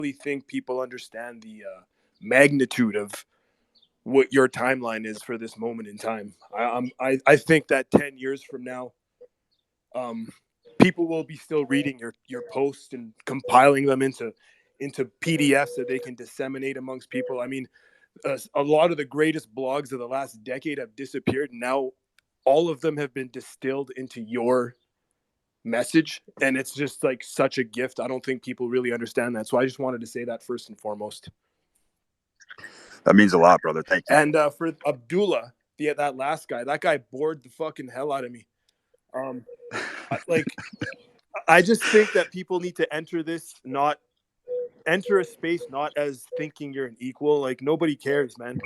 really think people understand the magnitude of what your timeline is for this moment in time. I think that 10 years from now, um, people will be still reading your posts and compiling them into PDFs that they can disseminate amongst people. I mean, a lot of the greatest blogs of the last decade have disappeared. And now all of them have been distilled into your message, and it's just like such a gift. I don't think people really understand that, so I just wanted to say that first and foremost. That means a lot, brother. Thank you. And for Abdullah, that last guy, that guy bored the fucking hell out of me. um like, I just think that people need to enter a space not as thinking you're an equal. Like, nobody cares, man.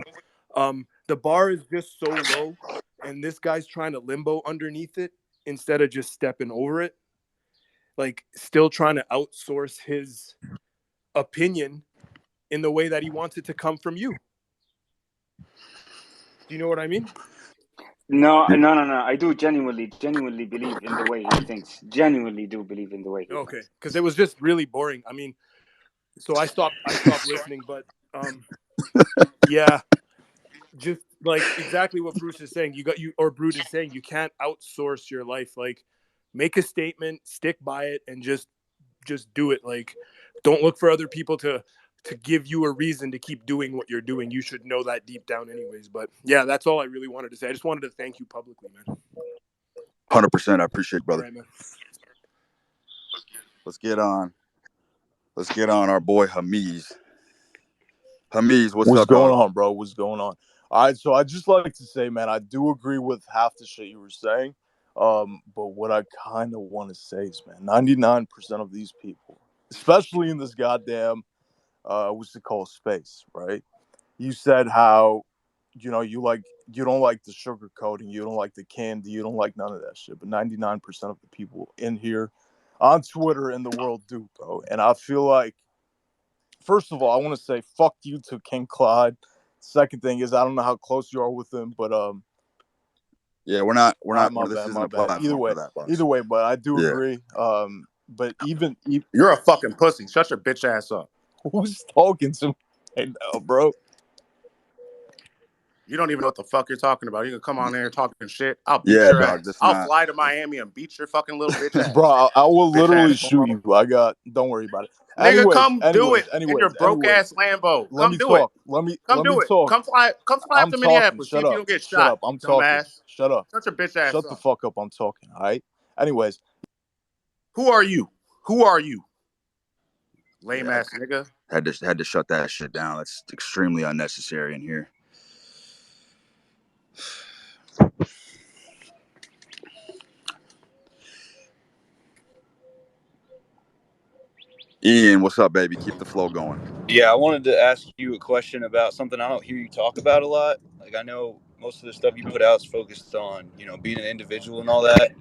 The bar is just so low, and this guy's trying to limbo underneath it instead of just stepping over it, like still trying to outsource his opinion in the way that he wants it to come from you. Do you know what I mean? No. I do genuinely believe in the way he thinks. Genuinely do believe in the way he Okay, thinks. because it was just really boring. I mean, so I stopped listening. But yeah, just like exactly what Bruce is saying. Brute is saying, you can't outsource your life. Like, make a statement, stick by it, and just do it. Like, don't look for other people to give you a reason to keep doing what you're doing. You should know that deep down anyways. But yeah, that's all I really wanted to say. I just wanted to thank you publicly, man. 100%. I appreciate it, brother. All right, man. Let's get on our boy Hamiz. Hamiz, what's going up, on, bro? What's going on? All right, so I just like to say, man, I do agree with half the shit you were saying. But what I kind of want to say is, man, 99% of these people, especially in this goddamn, what's it called, space, right? You said how, you don't like the sugar coating, you don't like the candy, you don't like none of that shit. But 99% of the people in here, on Twitter, in the world do, bro. And I feel like, first of all, I want to say fuck you to King Clyde. Second thing is, I don't know how close you are with him, but yeah, we're not. This isn't my a bad. platform for that, boss. Either way, but I do Yeah. agree. But even You're a fucking pussy. Shut your bitch ass up. who's talking to me right now, bro? You don't even know what the fuck you're talking about. You can come on there talking shit. I'll beat Yeah, your dog. ass. I'll fly to Miami and beat your fucking little bitch ass. Bro, I will Bitch literally ass shoot you. Don't worry about it. Nigga, come do it in your broke ass Lambo. Come do it. Let me Talk. talk. Come fly up to Minneapolis. See if you don't get shot. Shut up. I'm talking. Dumbass. Shut up. Shut your bitch ass Shut up. the fuck up. I'm talking. All right. Anyways. Who are you? Lame ass nigga. Had to shut that shit down. That's extremely unnecessary in here. Ian, what's up, baby? Keep the flow going. Yeah, I wanted to ask you a question about something I don't hear you talk about a lot. Like, I know most of the stuff you put out is focused on, being an individual and all that.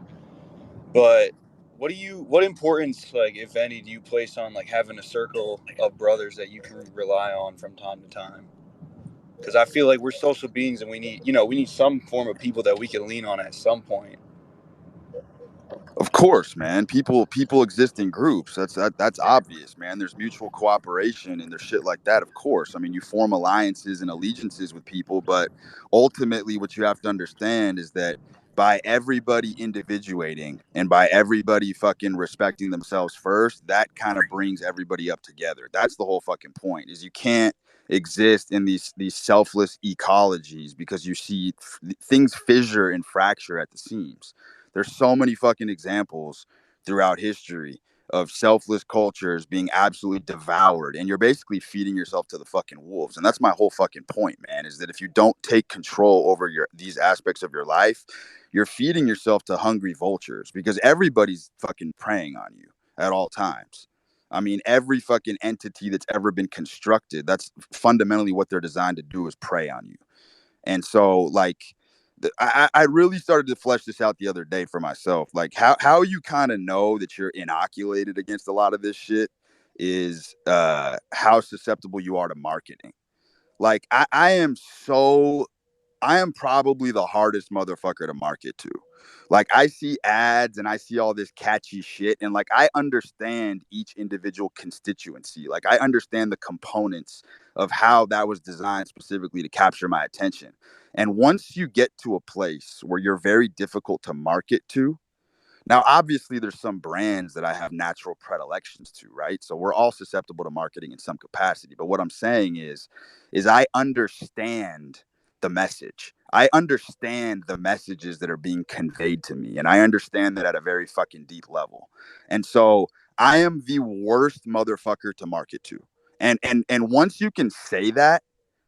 But what importance, like, if any, do you place on, like, having a circle of brothers that you can rely on from time to time? Because I feel like we're social beings and we need some form of people that we can lean on at some point. Of course, man. People exist in groups. That's obvious, man. There's mutual cooperation and there's shit like that. Of course. I mean, you form alliances and allegiances with people, but ultimately what you have to understand is that by everybody individuating and by everybody fucking respecting themselves first, that kind of brings everybody up together. That's the whole fucking point, is you can't exist in these selfless ecologies because you see things fissure and fracture at the seams. There's so many fucking examples throughout history of selfless cultures being absolutely devoured, and you're basically feeding yourself to the fucking wolves. And that's my whole fucking point, man, is that if you don't take control over these aspects of your life, you're feeding yourself to hungry vultures, because everybody's fucking preying on you at all times. I mean, every fucking entity that's ever been constructed, that's fundamentally what they're designed to do, is prey on you. And so, like, I really started to flesh this out the other day for myself. Like, how you kind of know that you're inoculated against a lot of this shit is how susceptible you are to marketing. Like, I am so I am probably the hardest motherfucker to market to. Like, I see ads and I see all this catchy shit, and like, I understand each individual constituency. Like, I understand the components of how that was designed specifically to capture my attention. And once you get to a place where you're very difficult to market to, now, obviously, there's some brands that I have natural predilections to, right? So we're all susceptible to marketing in some capacity. But what I'm saying is I understand the message. I understand the messages that are being conveyed to me, and I understand that at a very fucking deep level. And so I am the worst motherfucker to market to. And once you can say that,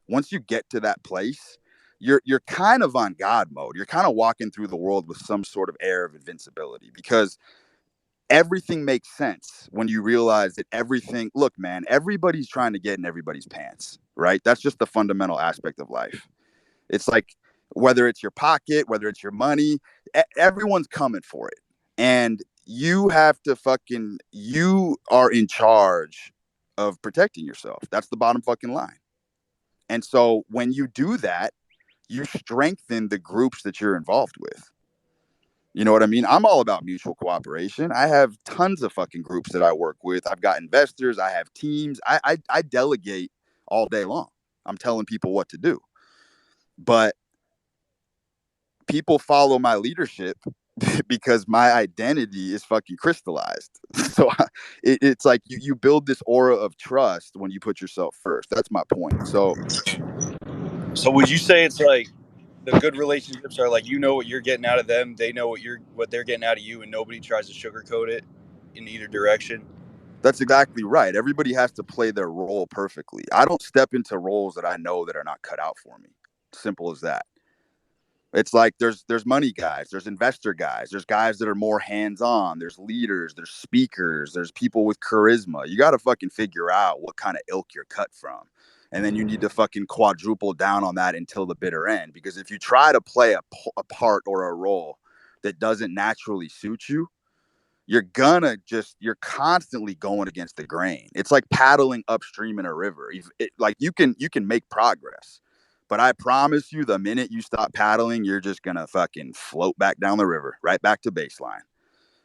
once you get to that place, you're kind of on God mode. You're kind of walking through the world with some sort of air of invincibility, because everything makes sense when you realize that everything, look, man, everybody's trying to get in everybody's pants, right? That's just the fundamental aspect of life. It's like, whether it's your pocket, whether it's your money, everyone's coming for it. And you have to fucking, you are in charge of protecting yourself. That's the bottom fucking line. And so when you do that, you strengthen the groups that you're involved with. You know what I mean? I'm all about mutual cooperation. I have tons of fucking groups that I work with. I've got investors. I have teams. I delegate all day long. I'm telling people what to do. But people follow my leadership because my identity is fucking crystallized. So it's like you build this aura of trust when you put yourself first. That's my point. So would you say it's like the good relationships are like, you know what you're getting out of them, they know what they're getting out of you, and nobody tries to sugarcoat it in either direction? that's exactly right. Everybody has to play their role perfectly. I don't step into roles that I know that are not cut out for me. Simple as that. It's like there's money guys, there's investor guys, there's guys that are more hands-on, there's leaders, there's speakers, there's people with charisma. You got to fucking figure out what kind of ilk you're cut from. And then you need to fucking quadruple down on that until the bitter end. Because if you try to play a part or a role that doesn't naturally suit you, you're constantly going against the grain. It's like paddling upstream in a river. Like, you can make progress, but I promise you, the minute you stop paddling, you're just gonna fucking float back down the river, right back to baseline.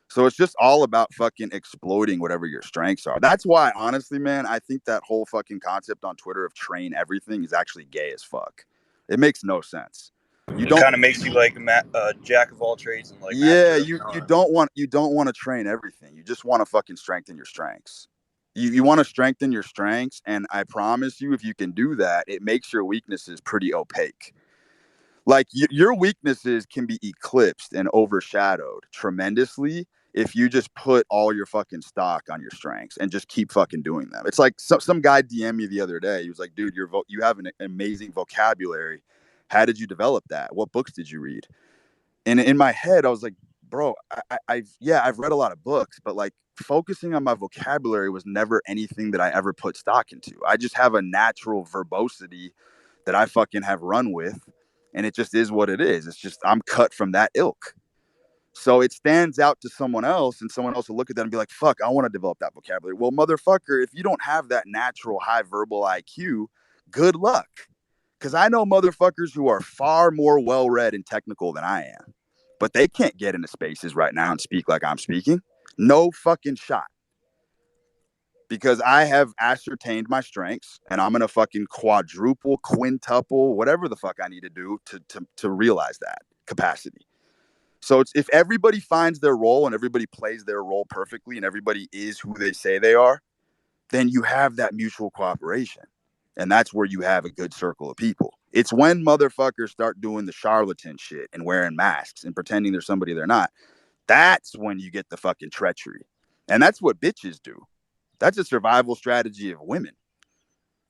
So it's just all about fucking exploiting whatever your strengths are. That's why, honestly, man, I think that whole fucking concept on Twitter of train everything is actually gay as fuck. It makes no sense. You It don't. kind of makes you like jack of all trades and like Yeah, master of you none. don't want to train everything. You just want to fucking strengthen your strengths. You want to strengthen your strengths, and I promise you, if you can do that, it makes your weaknesses pretty opaque. Like, your weaknesses can be eclipsed and overshadowed tremendously if you just put all your fucking stock on your strengths and just keep fucking doing them. It's like some guy DM'd me the other day. He was like, "Dude, you have an amazing vocabulary. How did you develop that? What books did you read?" And in my head, I was like, bro, I've read a lot of books, but like, focusing on my vocabulary was never anything that I ever put stock into. I just have a natural verbosity that I fucking have run with, and it just is what it is. It's just, I'm cut from that ilk. So it stands out to someone else, and someone else will look at that and be like, fuck, I want to develop that vocabulary. Well, motherfucker, if you don't have that natural high verbal IQ, good luck. Because I know motherfuckers who are far more well-read and technical than I am, but they can't get into spaces right now and speak like I'm speaking. No fucking shot. Because I have ascertained my strengths, and I'm gonna fucking quadruple, quintuple, whatever the fuck I need to do to realize that capacity. So it's, if everybody finds their role and everybody plays their role perfectly and everybody is who they say they are, then you have that mutual cooperation. And that's where you have a good circle of people. It's when motherfuckers start doing the charlatan shit and wearing masks and pretending they're somebody they're not. That's when you get the fucking treachery. And that's what bitches do. That's a survival strategy of women,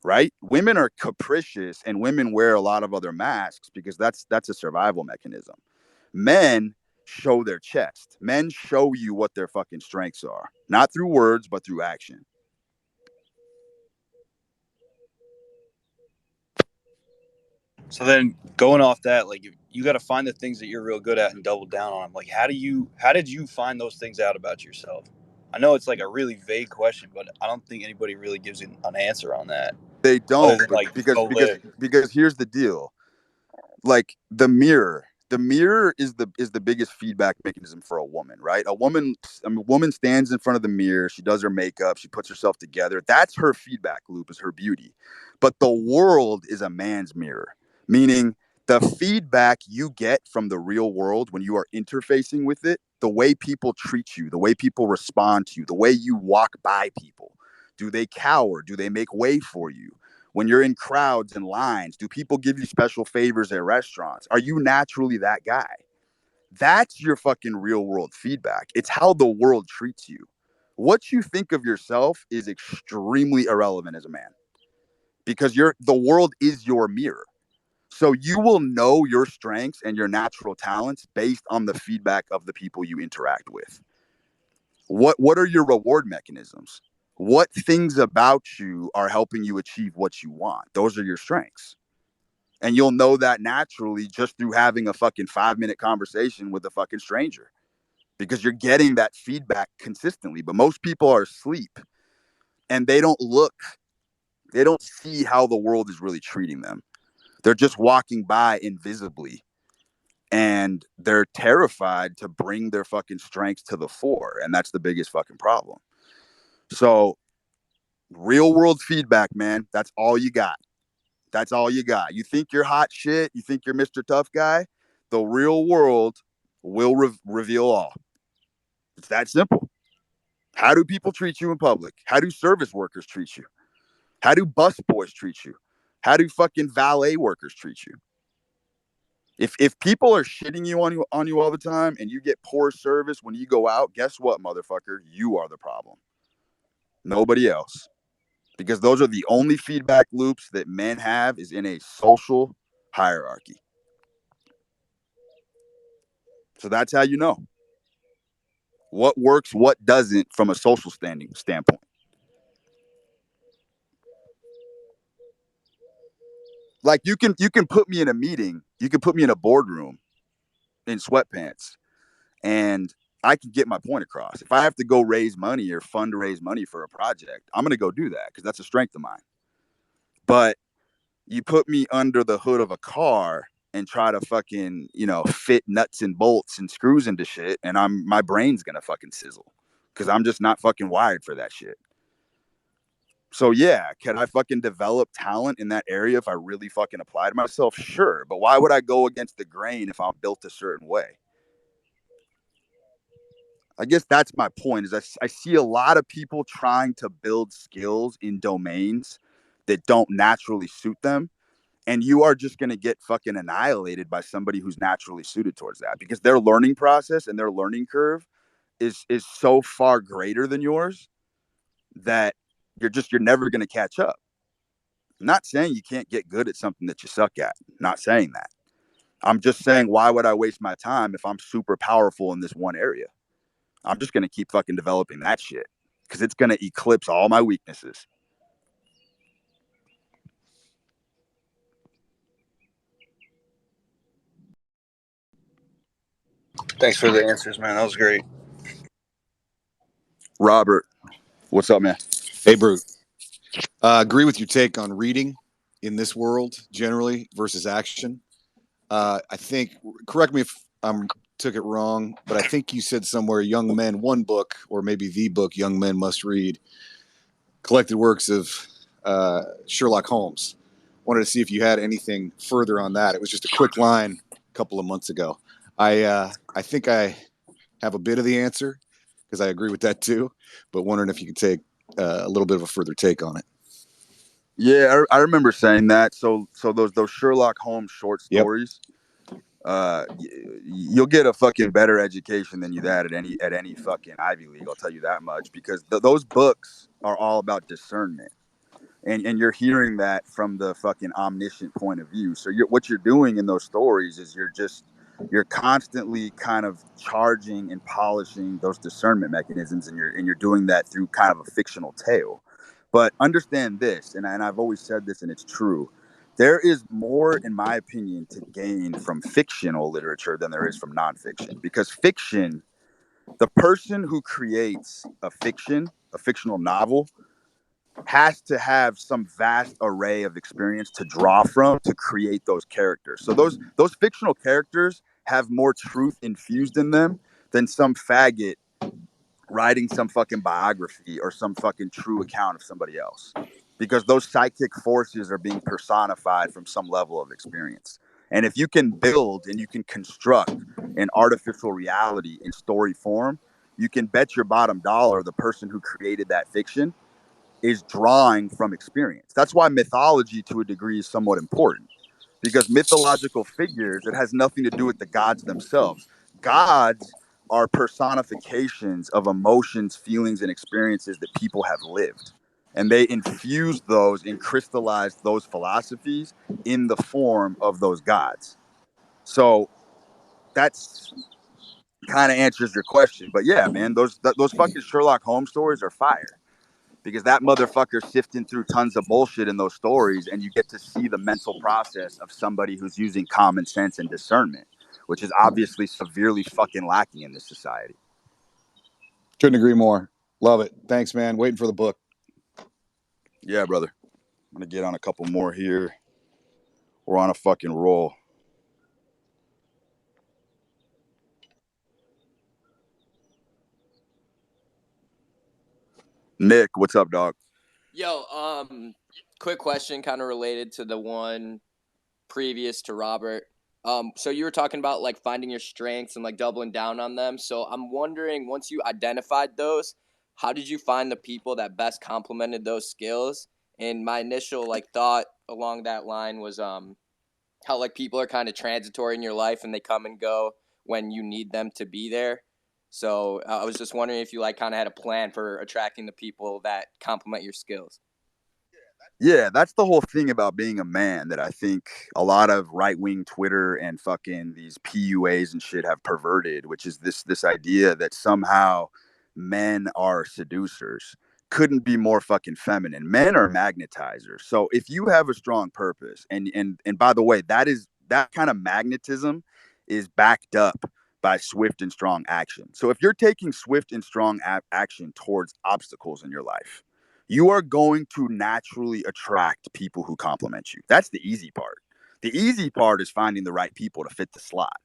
right? Women are capricious, and women wear a lot of other masks because that's a survival mechanism. Men show their chest. Men show you what their fucking strengths are, not through words, but through action. So then, going off that, like, you got to find the things that you're real good at and double down on them. Like, how did you find those things out about yourself? I know it's like a really vague question, but I don't think anybody really gives you an answer on that. They Other don't, than but like, go live. because here's the deal. like the mirror. The mirror is the biggest feedback mechanism for a woman, right? A woman stands in front of the mirror, she does her makeup, she puts herself together. That's her feedback loop, is her beauty. But the world is a man's mirror, meaning the feedback you get from the real world when you are interfacing with it, the way people treat you, the way people respond to you, the way you walk by people. Do they cower? Do they make way for you? When you're in crowds and lines, do people give you special favors at restaurants? Are you naturally that guy? That's your fucking real world feedback. It's how the world treats you. What you think of yourself is extremely irrelevant as a man, because the world is your mirror. So you will know your strengths and your natural talents based on the feedback of the people you interact with. What are your reward mechanisms? What things about you are helping you achieve what you want? Those are your strengths. And you'll know that naturally just through having a fucking 5-minute conversation with a fucking stranger, because you're getting that feedback consistently. But most people are asleep and they don't see how the world is really treating them. They're just walking by invisibly, and they're terrified to bring their fucking strengths to the fore. And that's the biggest fucking problem. So real world feedback, man, that's all you got. That's all you got. You think you're hot shit, you think you're Mr. Tough Guy, the real world will reveal all. It's that simple. How do people treat you in public? How do service workers treat you? How do bus boys treat you? How do fucking valet workers treat you? If people are shitting you on you all the time and you get poor service when you go out, guess what, motherfucker? You are the problem. Nobody else. Because those are the only feedback loops that men have, is in a social hierarchy. So that's how you know what works, what doesn't from a social standpoint. Like you can put me in a meeting, you can put me in a boardroom in sweatpants, and I can get my point across. If I have to go raise money or fundraise money for a project, I'm going to go do that because that's a strength of mine. But you put me under the hood of a car and try to fucking, fit nuts and bolts and screws into shit, and my brain's going to fucking sizzle because I'm just not fucking wired for that shit. So yeah, can I fucking develop talent in that area if I really fucking applied myself? Sure. But why would I go against the grain if I'm built a certain way? I guess that's my point, is I see a lot of people trying to build skills in domains that don't naturally suit them. And you are just going to get fucking annihilated by somebody who's naturally suited towards that, because their learning process and their learning curve is so far greater than yours that you're never going to catch up. I'm not saying you can't get good at something that you suck at. I'm not saying that. I'm just saying, why would I waste my time if I'm super powerful in this one area? I'm just going to keep fucking developing that shit because it's going to eclipse all my weaknesses. Thanks for the answers, man. That was great. Robert, what's up, man? Hey, Brute. Agree with your take on reading in this world generally versus action. I think, correct me if I took it wrong, but I think you said somewhere young men, one book, or maybe the book young men must read, collected works of Sherlock Holmes. Wanted to see if you had anything further on that. It was just a quick line a couple of months ago. I think I have a bit of the answer because I agree with that too, but wondering if you could take a little bit of a further take on it. Yeah, I remember saying that. So those Sherlock Holmes short stories, you'll get a fucking better education than you had at any fucking Ivy League. I'll tell you that much, because those books are all about discernment, and you're hearing that from the fucking omniscient point of view. So what you're doing in those stories is you're constantly kind of charging and polishing those discernment mechanisms, and you're doing that through kind of a fictional tale. But understand this, and I've always said this, and it's true. There is more, in my opinion, to gain from fictional literature than there is from nonfiction. Because fiction, the person who creates a fictional novel, has to have some vast array of experience to draw from to create those characters. So those fictional characters have more truth infused in them than some faggot writing some fucking biography or some fucking true account of somebody else, because those psychic forces are being personified from some level of experience. And if you can build and you can construct an artificial reality in story form, you can bet your bottom dollar the person who created that fiction is drawing from experience. That's why mythology to a degree is somewhat important, because mythological figures, it has nothing to do with the gods themselves. Gods are personifications of emotions, feelings, and experiences that people have lived. And they infused those and crystallized those philosophies in the form of those gods. So that's kind of answers your question. But yeah, man, those fucking Sherlock Holmes stories are fire, because that motherfucker's sifting through tons of bullshit in those stories, and you get to see the mental process of somebody who's using common sense and discernment, which is obviously severely fucking lacking in this society. Couldn't agree more. Love it. Thanks, man. Waiting for the book. Yeah, brother. I'm gonna get on a couple more here. We're on a fucking roll. Nick, what's up, dog? Yo, quick question, kind of related to the one previous to Robert. So you were talking about like finding your strengths and like doubling down on them. So I'm wondering, once you identified those, how did you find the people that best complemented those skills? And my initial like thought along that line was how like people are kind of transitory in your life and they come and go when you need them to be there. So I was just wondering if you like kind of had a plan for attracting the people that complement your skills. Yeah, that's the whole thing about being a man that I think a lot of right-wing Twitter and fucking these PUAs and shit have perverted, which is this idea that somehow men are seducers. Couldn't be more fucking feminine. Men are magnetizers. So if you have a strong purpose, and by the way, that kind of magnetism is backed up by swift and strong action. So if you're taking swift and strong action towards obstacles in your life, you are going to naturally attract people who compliment you. That's the easy part. The easy part is finding the right people to fit the slot.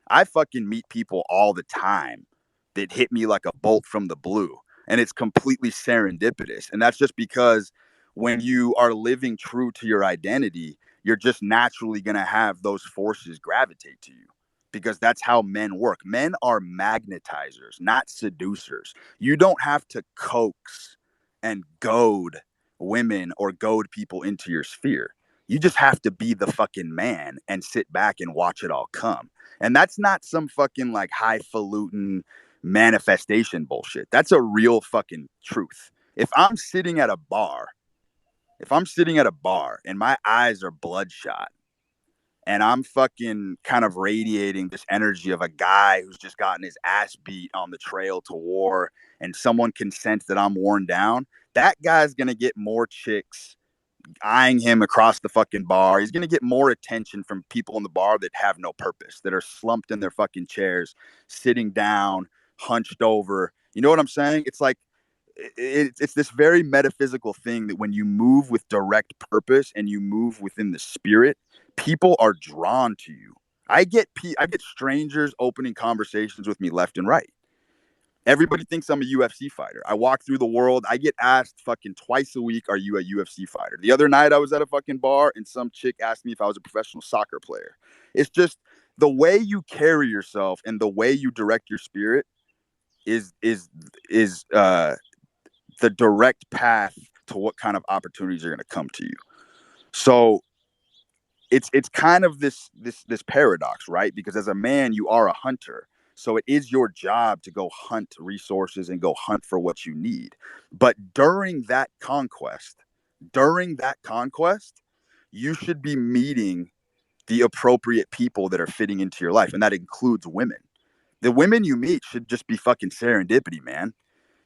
I fucking meet people all the time that hit me like a bolt from the blue, and it's completely serendipitous. And that's just because when you are living true to your identity, you're just naturally going to have those forces gravitate to you, because that's how men work. Men are magnetizers, not seducers. You don't have to coax and goad women or goad people into your sphere. You just have to be the fucking man and sit back and watch it all come. And that's not some fucking like highfalutin manifestation bullshit. That's a real fucking truth. If I'm sitting at a bar, and my eyes are bloodshot and I'm fucking kind of radiating this energy of a guy who's just gotten his ass beat on the trail to war, and someone can sense that I'm worn down, that guy's going to get more chicks eyeing him across the fucking bar. He's going to get more attention from people in the bar that have no purpose, that are slumped in their fucking chairs, sitting down, hunched over. You know what I'm saying? It's like, it's this very metaphysical thing that when you move with direct purpose and you move within the spirit, people are drawn to you. I get strangers opening conversations with me left and right. Everybody thinks I'm a UFC fighter. I walk through the world. I get asked fucking twice a week, are you a UFC fighter? The other night I was at a fucking bar and some chick asked me if I was a professional soccer player. It's just the way you carry yourself and the way you direct your spirit is the direct path to what kind of opportunities are going to come to you. So it's kind of this paradox, right? Because as a man, you are a hunter. So it is your job to go hunt resources and go hunt for what you need. But during that conquest, you should be meeting the appropriate people that are fitting into your life. And that includes women. The women you meet should just be fucking serendipity, man.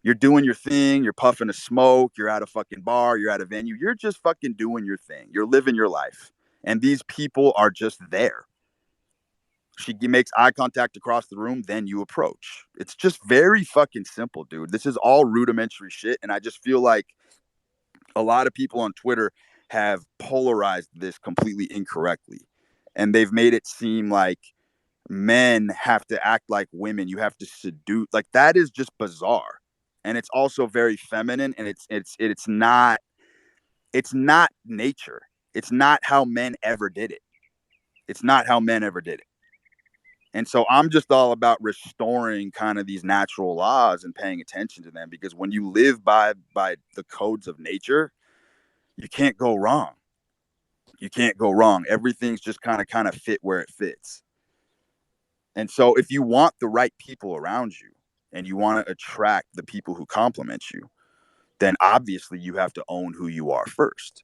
You're doing your thing, you're puffing a smoke, you're at a fucking bar, you're at a venue, you're just fucking doing your thing. You're living your life. And these people are just there. She makes eye contact across the room, then you approach. It's just very fucking simple, dude. This is all rudimentary shit. And I just feel like A lot of people on Twitter have polarized this completely incorrectly, and they've made it seem like men have to act like women. You have to seduce. Like, that is just bizarre, and it's also very feminine, and it's not nature. It's not how men ever did it. It's not how men ever did it. And so I'm just all about restoring kind of these natural laws and paying attention to them, because when you live by the codes of nature, you can't go wrong. You can't go wrong. Everything's just kind of fit where it fits. And so if you want the right people around you and you want to attract the people who complement you, then obviously you have to own who you are first.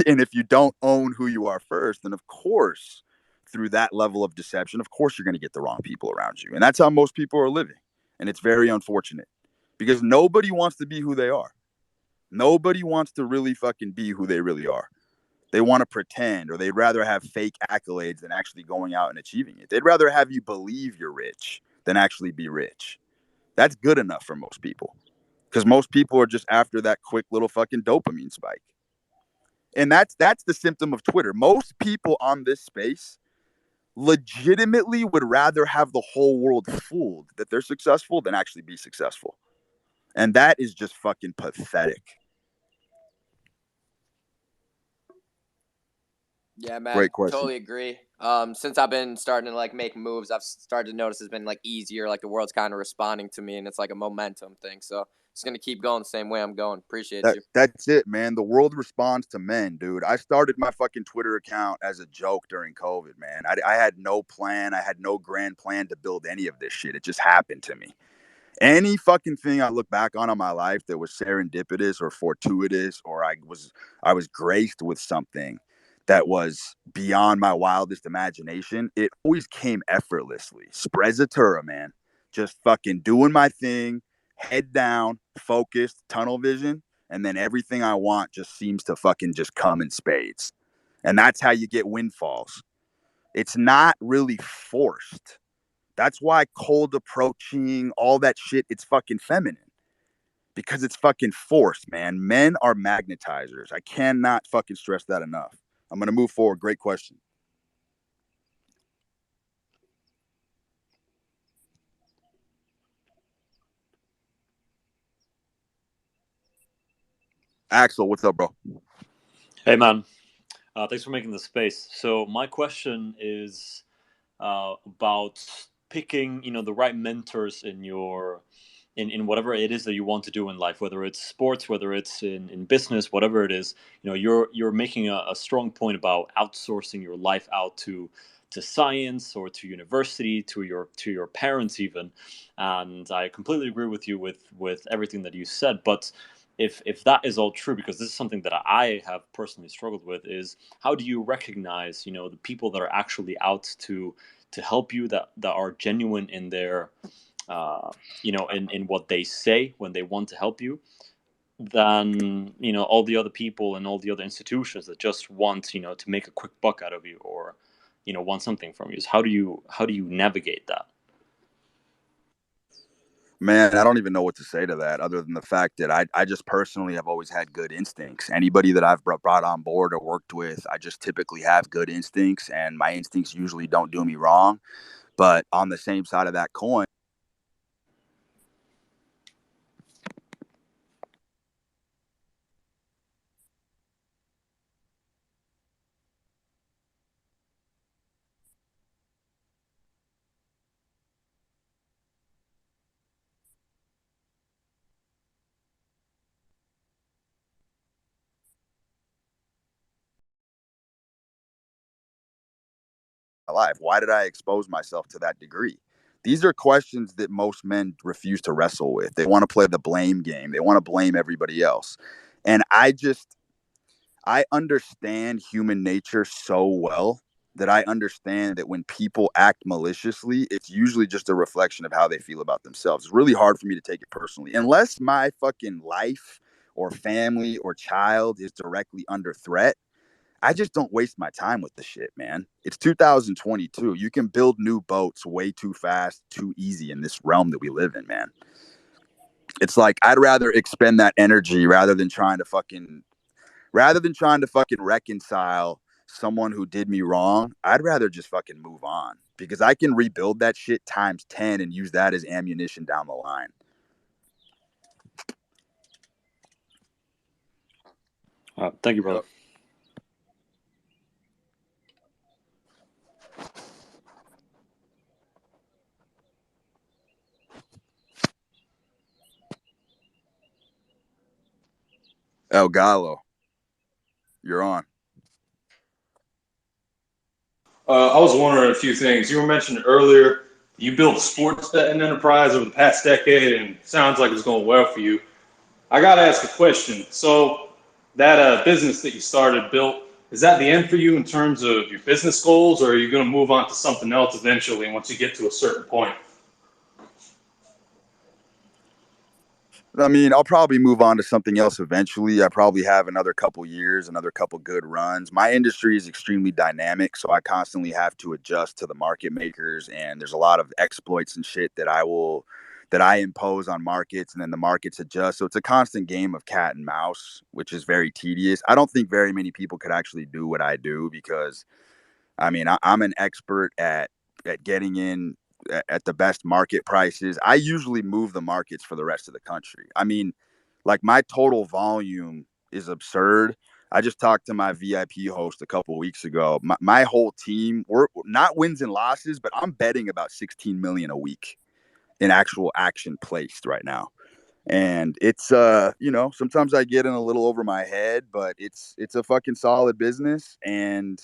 And if you don't own who you are first, then of course, through that level of deception, of course, you're going to get the wrong people around you. And that's how most people are living. And it's very unfortunate, because nobody wants to be who they are. Nobody wants to really fucking be who they really are. They want to pretend, or they'd rather have fake accolades than actually going out and achieving it. They'd rather have you believe you're rich than actually be rich. That's good enough for most people, because most people are just after that quick little fucking dopamine spike. And that's the symptom of Twitter. Most people on this space legitimately would rather have the whole world fooled that they're successful than actually be successful. And that is just fucking pathetic. Yeah, man. Great question. Totally agree. Since I've been starting to like make moves, I've started to notice it's been like easier. Like the world's kind of responding to me, and it's like a momentum thing. So it's gonna keep going the same way I'm going. Appreciate you. That's it, man. The world responds to men, dude. I started my fucking Twitter account as a joke during COVID, man. I had no plan. I had no grand plan to build any of this shit. It just happened to me. Any fucking thing I look back on my life that was serendipitous or fortuitous, or I was graced with something that was beyond my wildest imagination, it always came effortlessly. Sprezzatura, man. Just fucking doing my thing, head down, focused, tunnel vision, and then everything I want just seems to fucking just come in spades. And that's how you get windfalls. It's not really forced. That's why cold approaching, all that shit, it's fucking feminine. Because it's fucking forced, man. Men are magnetizers. I cannot fucking stress that enough. I'm going to move forward. Great question. Axel, what's up, bro? Hey, man. Thanks for making the space. So my question is about picking, the right mentors in your in whatever it is that you want to do in life, whether it's sports, whether it's in business, whatever it is. You're making a strong point about outsourcing your life out to science or to university, to your parents even. And I completely agree with you with everything that you said. But if that is all true, because this is something that I have personally struggled with, is how do you recognize the people that are actually out to help you, that are genuine in their in what they say when they want to help you, than all the other people and all the other institutions that just want to make a quick buck out of you, or want something from you. So how do you navigate that? Man, I don't even know what to say to that, other than the fact that I just personally have always had good instincts. Anybody that I've brought on board or worked with, I just typically have good instincts, and my instincts usually don't do me wrong. But on the same side of that coin, life, why did I expose myself to that degree? These are questions that most men refuse to wrestle with. They want to play the blame game. They want to blame everybody else. And I understand human nature so well that I understand that when people act maliciously, it's usually just a reflection of how they feel about themselves. It's really hard for me to take it personally. Unless my fucking life or family or child is directly under threat, I just don't waste my time with the shit, man. It's 2022. You can build new boats way too fast, too easy in this realm that we live in, man. It's like I'd rather expend that energy rather than trying to fucking reconcile someone who did me wrong. I'd rather just fucking move on because I can rebuild that shit times 10 and use that as ammunition down the line. Thank you, brother. El Gallo, you're on. I was wondering a few things. You were mentioning earlier you built a sports betting enterprise over the past decade, and it sounds like it's going well for you. I got to ask a question. So that business that you started, built, is that the end for you in terms of your business goals, or are you going to move on to something else eventually once you get to a certain point? I mean, I'll probably move on to something else eventually. I probably have another couple years, another couple good runs. My industry is extremely dynamic, so I constantly have to adjust to the market makers, and there's a lot of exploits and shit that I impose on markets, and then the markets adjust. So it's a constant game of cat and mouse, which is very tedious. I don't think very many people could actually do what I do because I mean, I'm an expert at getting in at the best market prices. I usually move the markets for the rest of the country. I mean, like my total volume is absurd. I just talked to my VIP host a couple of weeks ago. My whole team, we're not wins and losses, but I'm betting about 16 million a week in actual action placed right now. And it's sometimes I get in a little over my head, but it's a fucking solid business, and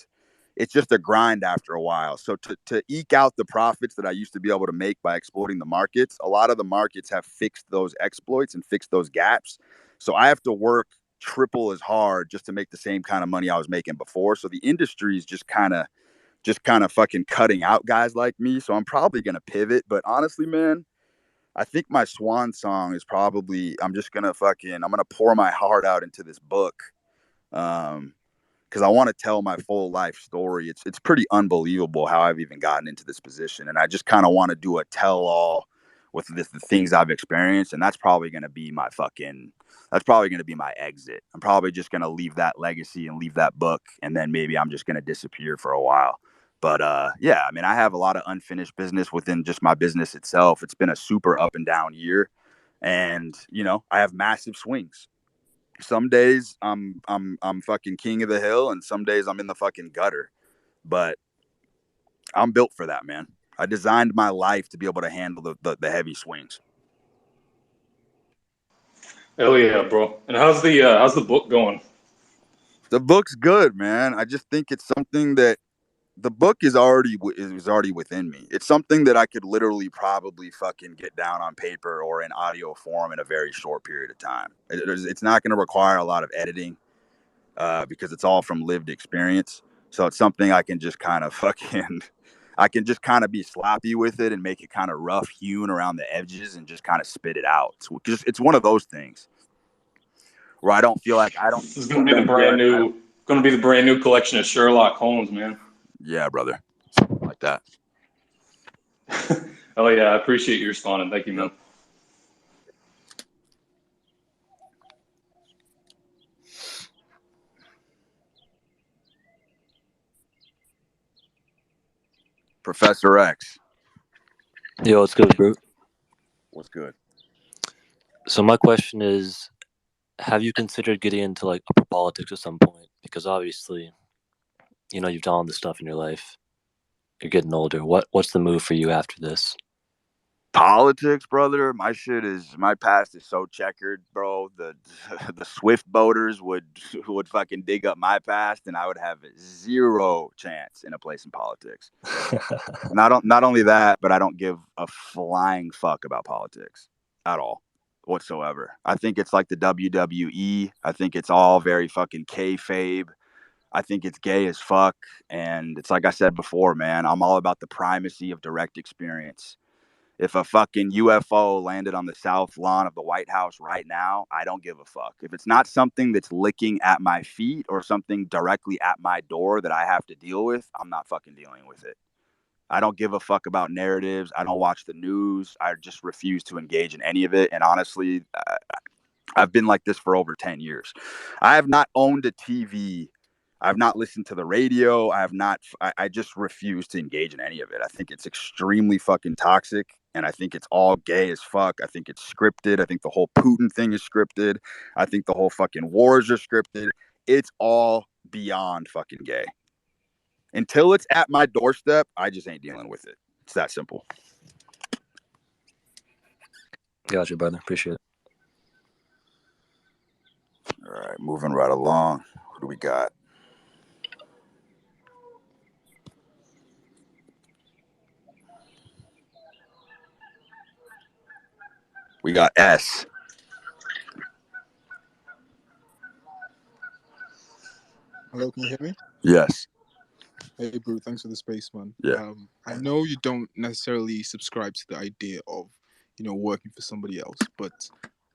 it's just a grind after a while. So to eke out the profits that I used to be able to make by exploiting the markets, a lot of the markets have fixed those exploits and fixed those gaps. So I have to work triple as hard just to make the same kind of money I was making before. So the industry is just kind of fucking cutting out guys like me. So I'm probably gonna pivot. But honestly, man, I think my swan song is probably I'm gonna pour my heart out into this book. Because I want to tell my full life story. It's pretty unbelievable how I've even gotten into this position, and I just kind of want to do a tell all with the things I've experienced, and that's probably gonna be my exit. I'm probably just gonna leave that legacy and leave that book, and then maybe I'm just gonna disappear for a while. But yeah, I mean, I have a lot of unfinished business within just my business itself. It's been a super up and down year, and I have massive swings. Some days I'm fucking king of the hill, and some days I'm in the fucking gutter. But I'm built for that, man. I designed my life to be able to handle the heavy swings. Hell yeah, bro. And how's the book going? The book's good, man. I just think it's something that the book is already within me. It's something that I could literally probably fucking get down on paper or in audio form in a very short period of time. It's not going to require a lot of editing. Because it's all from lived experience. So it's something I can just kind of be sloppy with it and make it kind of rough hewn around the edges and just kind of spit it out. It's one of those things where I don't feel like I don't. This is gonna be the brand new collection of Sherlock Holmes, man. Yeah, brother, something like that. Oh yeah, I appreciate you responding. Thank you, man. Professor X. Yo, what's good, bro? What's good? So my question is, have you considered getting into like upper politics at some point? Because obviously, you've done all this stuff in your life. You're getting older. What's the move for you after this? Politics, brother. My past is so checkered, bro. The Swift boaters would fucking dig up my past, and I would have zero chance in a place in politics. Not only that, but I don't give a flying fuck about politics at all whatsoever. I think it's like the WWE. I think it's all very fucking kayfabe. I think it's gay as fuck, and it's like I said before, man. I'm all about the primacy of direct experience. If a fucking UFO landed on the south lawn of the White House right now, I don't give a fuck. If it's not something that's licking at my feet or something directly at my door that I have to deal with, I'm not fucking dealing with it. I don't give a fuck about narratives. I don't watch the news. I just refuse to engage in any of it. And honestly, I've been like this for over 10 years. I have not owned a TV. I've not listened to the radio. I just refuse to engage in any of it. I think it's extremely fucking toxic. And I think it's all gay as fuck. I think it's scripted. I think the whole Putin thing is scripted. I think the whole fucking wars are scripted. It's all beyond fucking gay. Until it's at my doorstep, I just ain't dealing with it. It's that simple. Gotcha, brother. Appreciate it. All right, moving right along. Who do we got? We got S. Hello, can you hear me? Yes. Hey, bro, thanks for the space, man. Yeah. I know you don't necessarily subscribe to the idea of, working for somebody else, but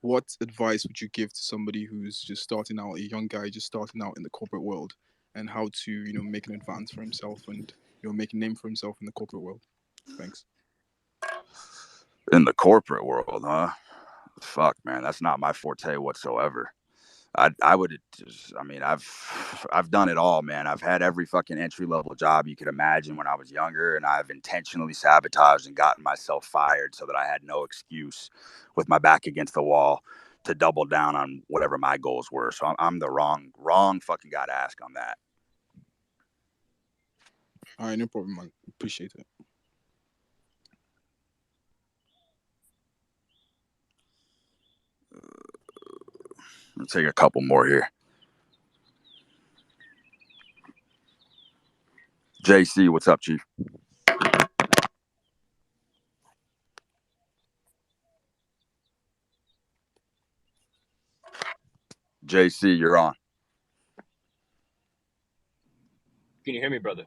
what advice would you give to somebody who's just starting out, a young guy just starting out in the corporate world, and how to, make an advance for himself and, make a name for himself in the corporate world? Thanks. In the corporate world, huh? Fuck, man, that's not my forte whatsoever. I would just, I mean, I've done it all, man. I've had every fucking entry level job you could imagine when I was younger, and I've intentionally sabotaged and gotten myself fired so that I had no excuse with my back against the wall to double down on whatever my goals were. So I'm the wrong fucking guy to ask on that. All right, no problem, man. Appreciate it. Let's take a couple more here. JC, what's up, Chief? JC, you're on. Can you hear me, brother?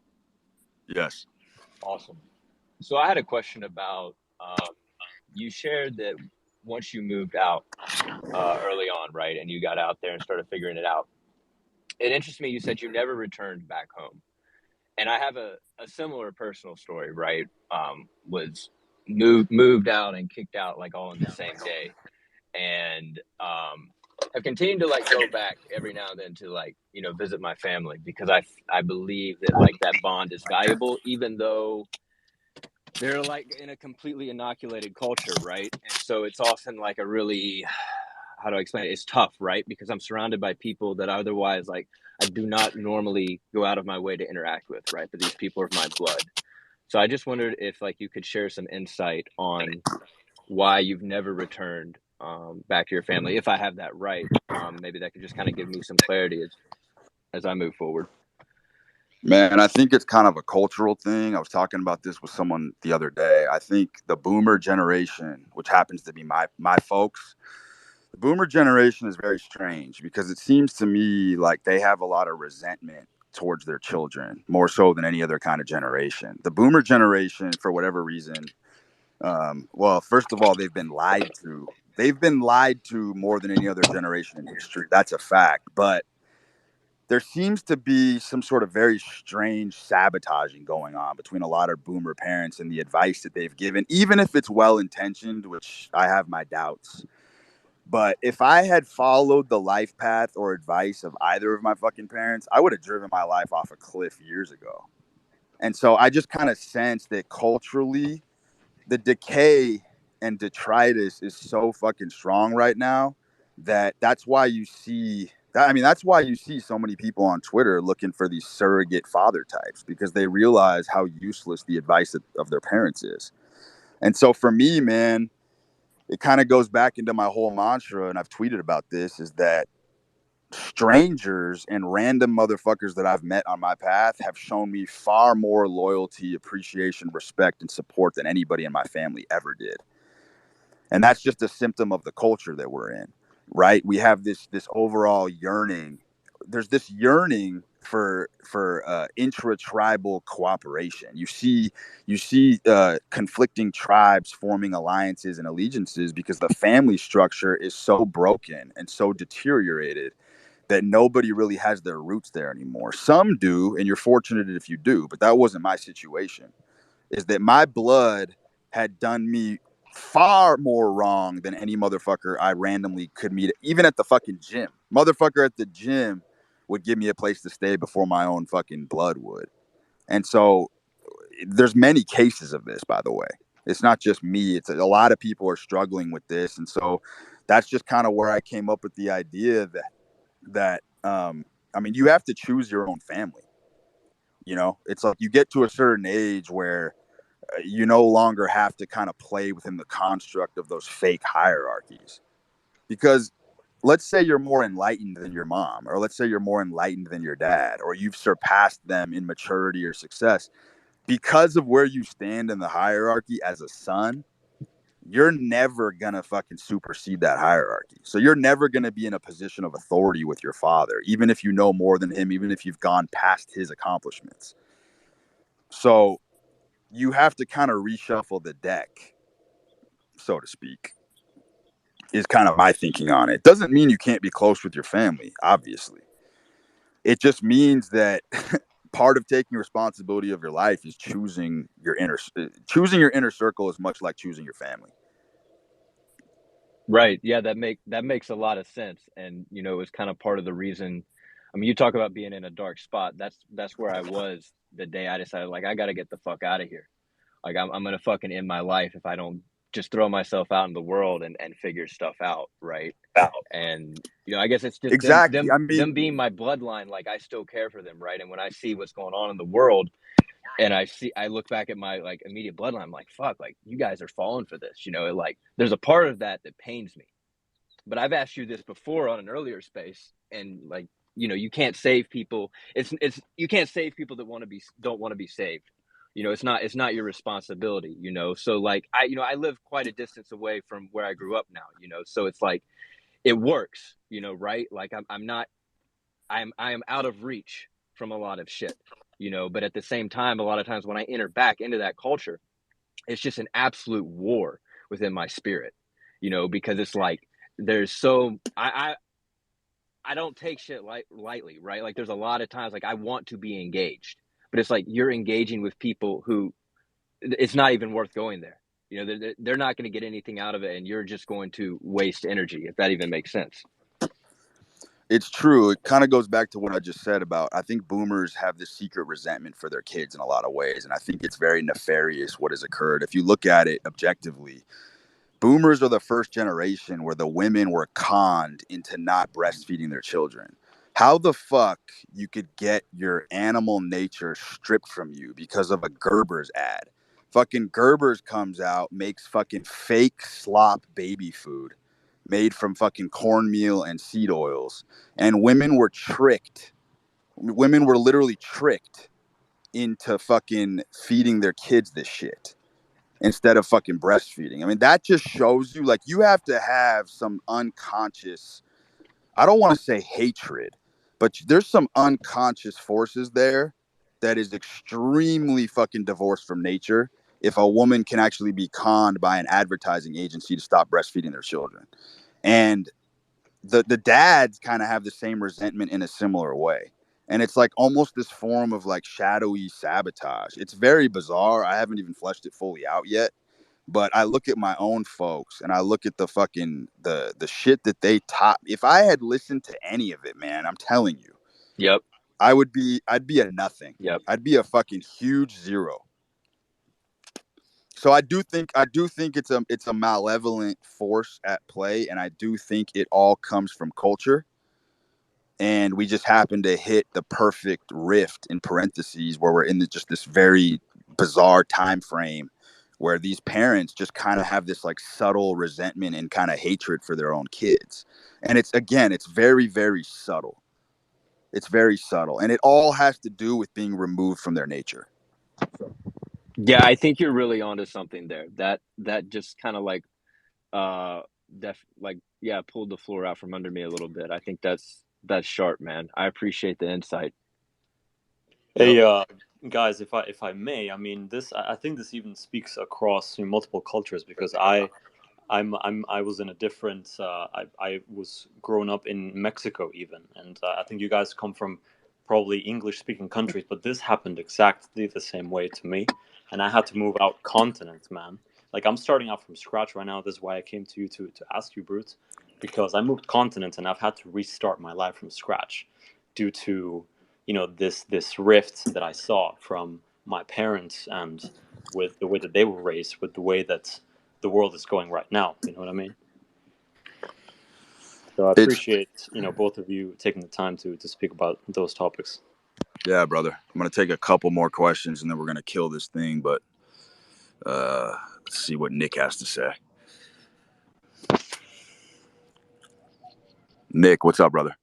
Yes. Awesome. So I had a question about, you shared that once you moved out early on, right, and you got out there and started figuring it out, it interests me, you said you never returned back home. And I have a similar personal story, right? Was moved out and kicked out like all in the same day. And I've continued to like go back every now and then to like, visit my family because I believe that like that bond is valuable, even though they're like in a completely inoculated culture, right? And so it's often like a really, how do I explain it? It's tough, right? Because I'm surrounded by people that otherwise like I do not normally go out of my way to interact with, right? But these people are my blood. So I just wondered if like you could share some insight on why you've never returned back to your family. If I have that right, maybe that could just kind of give me some clarity as I move forward. Man, I think it's kind of a cultural thing. I was talking about this with someone the other day. I think the boomer generation, which happens to be my folks, the boomer generation is very strange because it seems to me like they have a lot of resentment towards their children, more so than any other kind of generation. The boomer generation, for whatever reason, well, first of all, they've been lied to. They've been lied to more than any other generation in history. That's a fact. But there seems to be some sort of very strange sabotaging going on between a lot of boomer parents and the advice that they've given, even if it's well intentioned, which I have my doubts. But if I had followed the life path or advice of either of my fucking parents, I would have driven my life off a cliff years ago. And so I just kind of sense that culturally, the decay and detritus is so fucking strong right now that's why you see that. I mean, that's why you see so many people on Twitter looking for these surrogate father types because they realize how useless the advice of their parents is. And so for me, man, it kind of goes back into my whole mantra, and I've tweeted about this, is that strangers and random motherfuckers that I've met on my path have shown me far more loyalty, appreciation, respect, and support than anybody in my family ever did. And that's just a symptom of the culture that we're in, right? We have this overall yearning. There's this yearning for intra-tribal cooperation. You see conflicting tribes forming alliances and allegiances because the family structure is so broken and so deteriorated that nobody really has their roots there anymore. Some do, and you're fortunate if you do, but that wasn't my situation. is that my blood had done me far more wrong than any motherfucker I randomly could meet, even at the fucking gym. Motherfucker at the gym would give me a place to stay before my own fucking blood would. And so there's many cases of this, by the way. It's not just me. It's a lot of people are struggling with this. And so that's just kind of where I came up with the idea that I mean, you have to choose your own family. You know, it's like you get to a certain age where you no longer have to kind of play within the construct of those fake hierarchies. Because let's say you're more enlightened than your mom, or let's say you're more enlightened than your dad, or you've surpassed them in maturity or success. Because of where you stand in the hierarchy as a son, you're never gonna fucking supersede that hierarchy. So you're never gonna be in a position of authority with your father, even if you know more than him, even if you've gone past his accomplishments. So you have to kind of reshuffle the deck, so to speak, is kind of my thinking on it. Doesn't mean you can't be close with your family, obviously. It just means that part of taking responsibility of your life is choosing your inner circle is much like choosing your family. Right. Yeah, that makes a lot of sense. And you know, it was kind of part of the reason. I mean, you talk about being in a dark spot. That's where I was the day I decided, like, I got to get the fuck out of here. Like, I'm gonna fucking end my life if I don't just throw myself out in the world and figure stuff out, right? And you know, I guess it's just Exactly. I them mean, being my bloodline. Like, I still care for them, right? And when I see what's going on in the world, and I look back at my like immediate bloodline, I'm like, fuck, like you guys are falling for this, you know? Like, there's a part of that that pains me. But I've asked you this before on an earlier space, and like, you know, you can't save people. It's you can't save people that don't want to be saved. You know, it's not your responsibility, you know. So like I live quite a distance away from where I grew up now, you know. So it's like it works, you know, right? Like I am out of reach from a lot of shit, you know, but at the same time, a lot of times when I enter back into that culture, it's just an absolute war within my spirit, you know, because it's like there's so I don't take shit lightly, right? Like there's a lot of times like I want to be engaged, but it's like you're engaging with people who it's not even worth going there. You know, they're not going to get anything out of it, and you're just going to waste energy, if that even makes sense. it's true. It kind of goes back to what I just said about I think boomers have this secret resentment for their kids in a lot of ways. And I think it's very nefarious what has occurred. If you look at it objectively, boomers are the first generation where the women were conned into not breastfeeding their children. How the fuck you could get your animal nature stripped from you because of a Gerber's ad? Fucking Gerber's comes out, makes fucking fake slop baby food made from fucking cornmeal and seed oils. And women were tricked. Women were literally tricked into fucking feeding their kids this shit instead of fucking breastfeeding. I mean, that just shows you like you have to have some unconscious, I don't want to say hatred, but there's some unconscious forces there that is extremely fucking divorced from nature if a woman can actually be conned by an advertising agency to stop breastfeeding their children. And the dads kind of have the same resentment in a similar way. And it's like almost this form of like shadowy sabotage. It's very bizarre. I haven't even fleshed it fully out yet. But I look at my own folks and I look at the fucking the shit that they taught. If I had listened to any of it, man, I'm telling you, Yep. I'd be a nothing. Yep. I'd be a fucking huge zero. So I do think it's a malevolent force at play, and I do think it all comes from culture. And we just happen to hit the perfect rift in parentheses where we're in just this very bizarre time frame where these parents just kind of have this like subtle resentment and kind of hatred for their own kids. And it's very, very subtle. It's very subtle. And it all has to do with being removed from their nature. Yeah, I think you're really onto something there. That just kind of like uh like yeah, pulled the floor out from under me a little bit. I think that's sharp, man. I appreciate the insight. Yep. Hey, guys, if I may, I mean this. I think this even speaks across multiple cultures because I was in a different. I was grown up in Mexico even, and I think you guys come from probably English-speaking countries, but this happened exactly the same way to me, and I had to move out continents, man. Like, I'm starting out from scratch right now. This is why I came to you to ask you, Brute, because I moved continents and I've had to restart my life from scratch due to, you know, this rift that I saw from my parents and with the way that they were raised, with the way that the world is going right now. You know what I mean? So I It's appreciate, you know, both of you taking the time to speak about those topics. Yeah, brother. I'm gonna take a couple more questions and then we're gonna kill this thing. But let's see what Nick has to say. Nick, what's up, brother?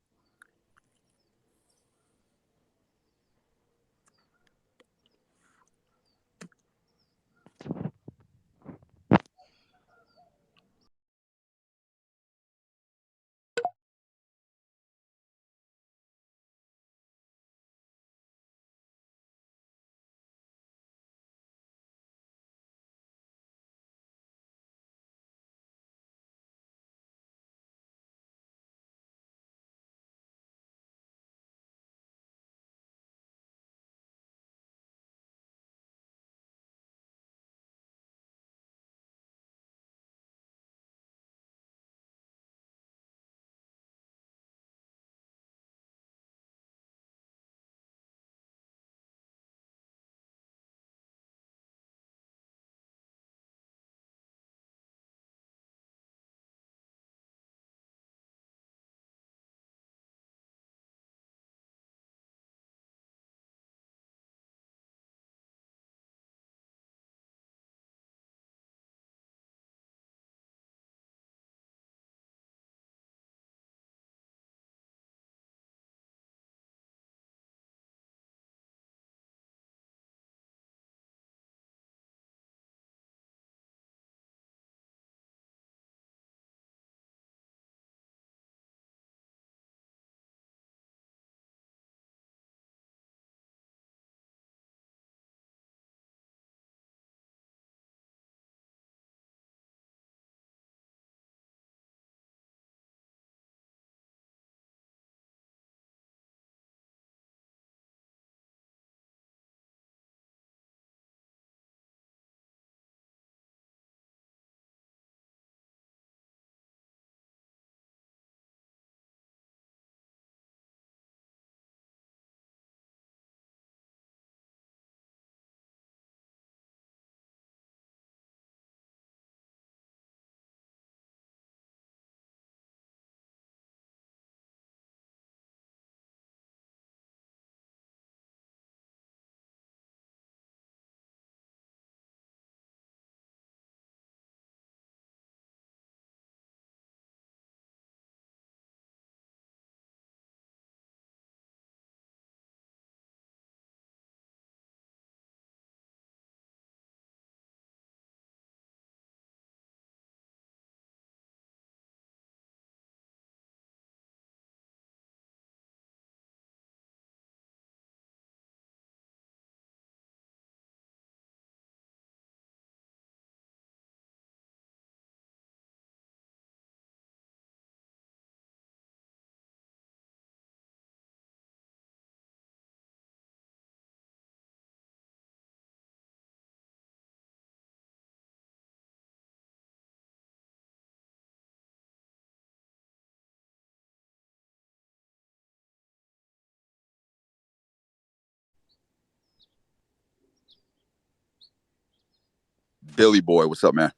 Billy Boy, what's up, man?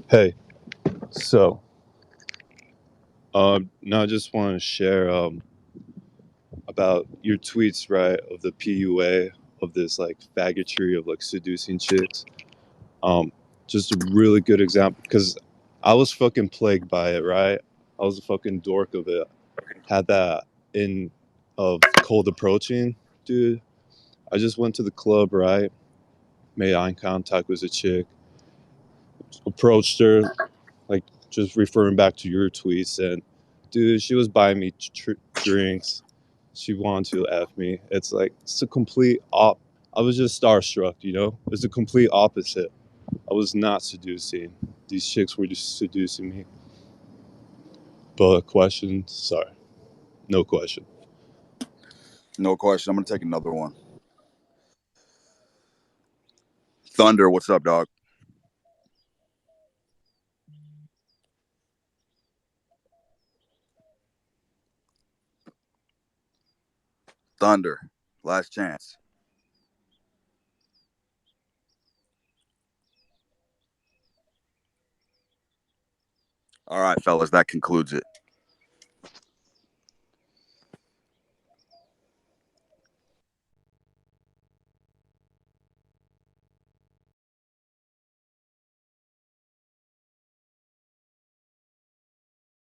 Hey, so now I just want to share about your tweets, right, of the PUA of this like faggotry of like seducing chicks. Just a really good example because I was fucking plagued by it, right? I was a fucking dork of it. Had that in of cold approaching, dude. I just went to the club, right? Made eye contact with a chick, approached her, like just referring back to your tweets, and dude, she was buying me drinks. She wanted to F me. It's like, it's a complete I was just starstruck, you know? It's a complete opposite. I was not seducing. These chicks were just seducing me. But question, sorry, no question. No question. I'm gonna take another one. Thunder, what's up, dog? Thunder, last chance. All right, fellas, that concludes it.